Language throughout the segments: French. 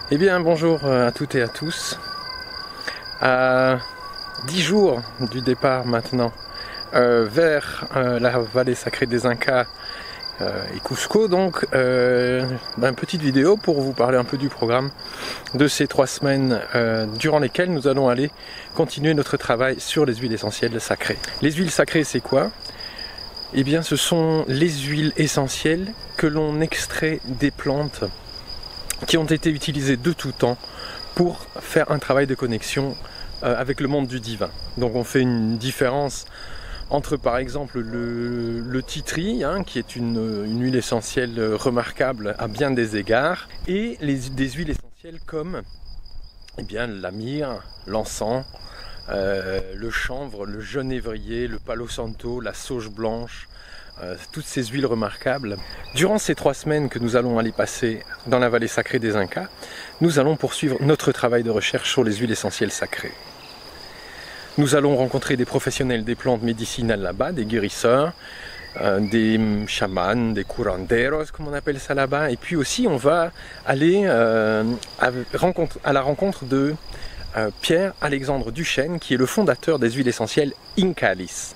Eh bien bonjour à toutes et à tous. À 10 jours du départ maintenant vers la vallée sacrée des Incas et Cusco, donc une petite vidéo pour vous parler un peu du programme de ces 3 semaines durant lesquelles nous allons aller continuer notre travail sur les huiles essentielles sacrées. Les huiles sacrées, c'est quoi? Eh bien ce sont les huiles essentielles que l'on extrait des plantes qui ont été utilisés de tout temps pour faire un travail de connexion avec le monde du divin. Donc on fait une différence entre par exemple le titri, qui est une huile essentielle remarquable à bien des égards, et des huiles essentielles comme la myrrhe, l'encens, le chanvre, le genévrier, le palo santo, la sauge blanche, toutes ces huiles remarquables. Durant ces 3 semaines que nous allons aller passer dans la vallée sacrée des Incas, nous allons poursuivre notre travail de recherche sur les huiles essentielles sacrées. Nous allons rencontrer des professionnels des plantes médicinales là-bas, des guérisseurs, des chamans, des curanderos, comme on appelle ça là-bas. Et puis aussi, on va aller à la rencontre de Pierre-Alexandre Duchesne, qui est le fondateur des huiles essentielles Incalis.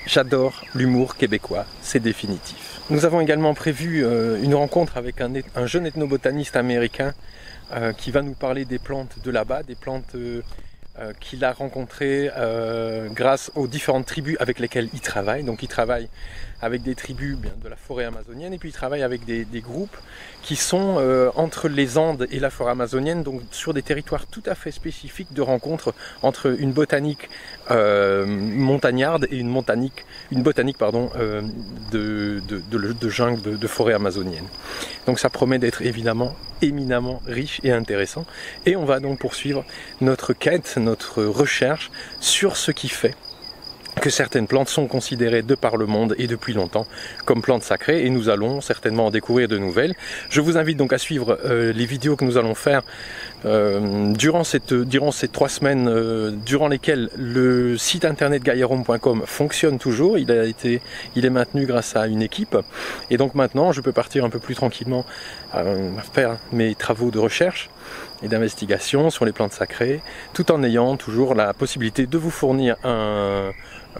J'adore l'humour québécois, c'est définitif. Nous avons également prévu une rencontre avec un jeune ethnobotaniste américain qui va nous parler des plantes de là-bas, des plantes qu'il a rencontrées grâce aux différentes tribus avec lesquelles il travaille. Donc il travaille avec des tribus de la forêt amazonienne, et puis il travaille avec des groupes qui sont entre les Andes et la forêt amazonienne, donc sur des territoires tout à fait spécifiques de rencontre entre une botanique montagnarde et une botanique de jungle, de forêt amazonienne. Donc ça promet d'être évidemment éminemment riche et intéressant, et on va donc poursuivre notre quête, notre recherche sur ce qui fait que certaines plantes sont considérées de par le monde et depuis longtemps comme plantes sacrées, et nous allons certainement en découvrir de nouvelles. Je vous invite donc à suivre les vidéos que nous allons faire durant ces 3 semaines durant lesquelles le site internet gaiarum.com fonctionne toujours. Il est maintenu grâce à une équipe, et donc maintenant je peux partir un peu plus tranquillement faire mes travaux de recherche et d'investigation sur les plantes sacrées, tout en ayant toujours la possibilité de vous fournir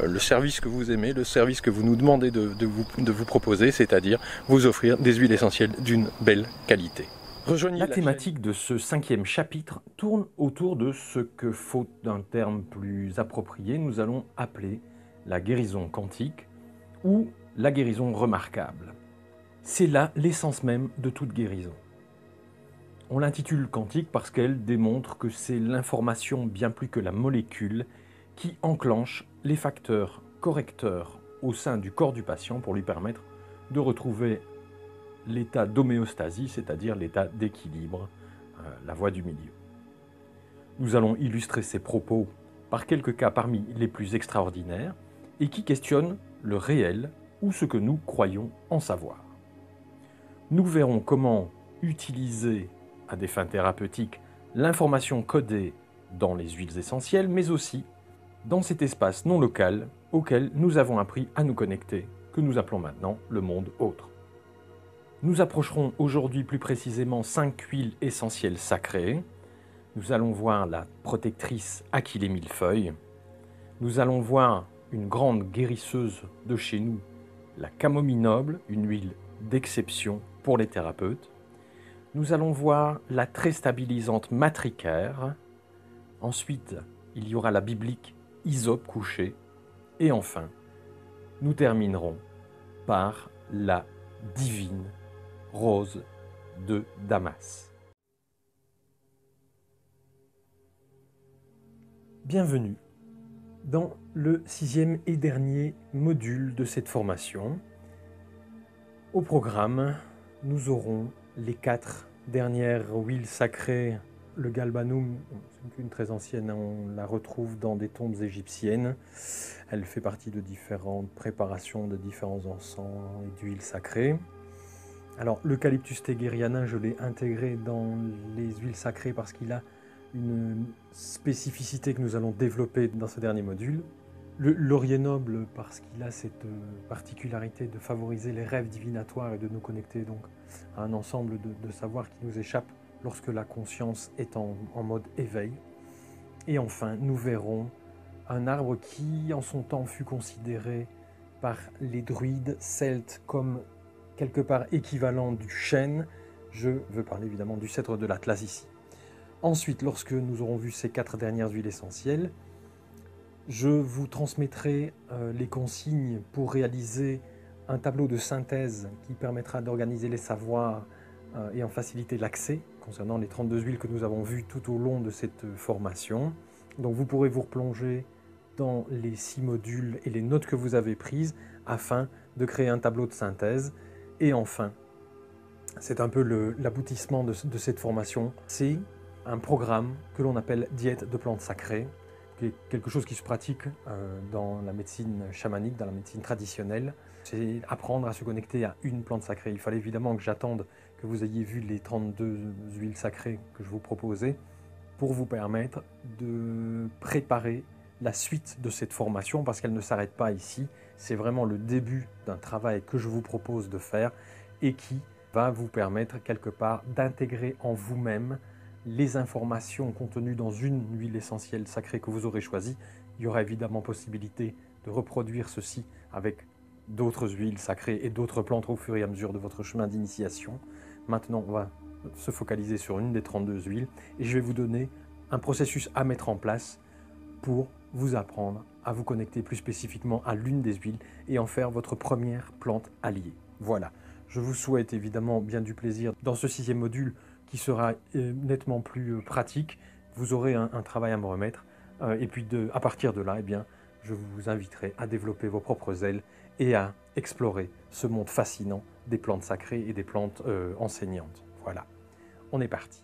le service que vous aimez, le service que vous nous demandez de vous proposer, c'est-à-dire vous offrir des huiles essentielles d'une belle qualité. La thématique de ce 5e chapitre tourne autour de ce que, faute d'un terme plus approprié, nous allons appeler la guérison quantique ou la guérison remarquable. C'est là l'essence même de toute guérison. On l'intitule quantique parce qu'elle démontre que c'est l'information bien plus que la molécule qui enclenche les facteurs correcteurs au sein du corps du patient pour lui permettre de retrouver l'état d'homéostasie, c'est-à-dire l'état d'équilibre, la voie du milieu. Nous allons illustrer ces propos par quelques cas parmi les plus extraordinaires et qui questionnent le réel ou ce que nous croyons en savoir. Nous verrons comment utiliser à des fins thérapeutiques l'information codée dans les huiles essentielles, mais aussi dans cet espace non local auquel nous avons appris à nous connecter, que nous appelons maintenant le monde autre. Nous approcherons aujourd'hui plus précisément 5 huiles essentielles sacrées. Nous allons voir la protectrice Achillée Millefeuille. Nous allons voir une grande guérisseuse de chez nous, la camomille noble, une huile d'exception pour les thérapeutes. Nous allons voir la très stabilisante matricaire. Ensuite, il y aura la biblique hysope couché. Et enfin, nous terminerons par la divine rose de Damas. Bienvenue dans le 6e et dernier module de cette formation. Au programme, nous aurons les 4 dernières huiles sacrées. Le galbanum, c'est une très ancienne, on la retrouve dans des tombes égyptiennes. Elle fait partie de différentes préparations de différents encens et d'huiles sacrées. Alors l'Eucalyptus tegeriana, je l'ai intégré dans les huiles sacrées parce qu'il a une spécificité que nous allons développer dans ce dernier module. Le laurier noble parce qu'il a cette particularité de favoriser les rêves divinatoires et de nous connecter donc à un ensemble de savoirs qui nous échappent lorsque la conscience est en mode éveil. Et enfin, nous verrons un arbre qui, en son temps, fut considéré par les druides celtes comme quelque part équivalent du chêne. Je veux parler évidemment du cèdre de l'Atlas ici. Ensuite, lorsque nous aurons vu ces 4 dernières huiles essentielles, je vous transmettrai les consignes pour réaliser un tableau de synthèse qui permettra d'organiser les savoirs et en faciliter l'accès concernant les 32 huiles que nous avons vues tout au long de cette formation. Donc vous pourrez vous replonger dans les 6 modules et les notes que vous avez prises afin de créer un tableau de synthèse. Et enfin, c'est un peu l'aboutissement de cette formation, c'est un programme que l'on appelle diète de plantes sacrées, qui est quelque chose qui se pratique dans la médecine chamanique, dans la médecine traditionnelle. C'est apprendre à se connecter à une plante sacrée. Il fallait évidemment que j'attende que vous ayez vu les 32 huiles sacrées que je vous proposais pour vous permettre de préparer la suite de cette formation, parce qu'elle ne s'arrête pas ici. C'est vraiment le début d'un travail que je vous propose de faire et qui va vous permettre quelque part d'intégrer en vous-même les informations contenues dans une huile essentielle sacrée que vous aurez choisie. Il y aura évidemment possibilité de reproduire ceci avec d'autres huiles sacrées et d'autres plantes au fur et à mesure de votre chemin d'initiation. Maintenant, on va se focaliser sur une des 32 huiles et je vais vous donner un processus à mettre en place pour vous apprendre à vous connecter plus spécifiquement à l'une des huiles et en faire votre première plante alliée. Voilà, je vous souhaite évidemment bien du plaisir dans ce 6e module qui sera nettement plus pratique. Vous aurez un travail à me remettre et puis à partir de là, eh bien, je vous inviterai à développer vos propres ailes et à explorer ce monde fascinant des plantes sacrées et des plantes enseignantes. Voilà, on est parti.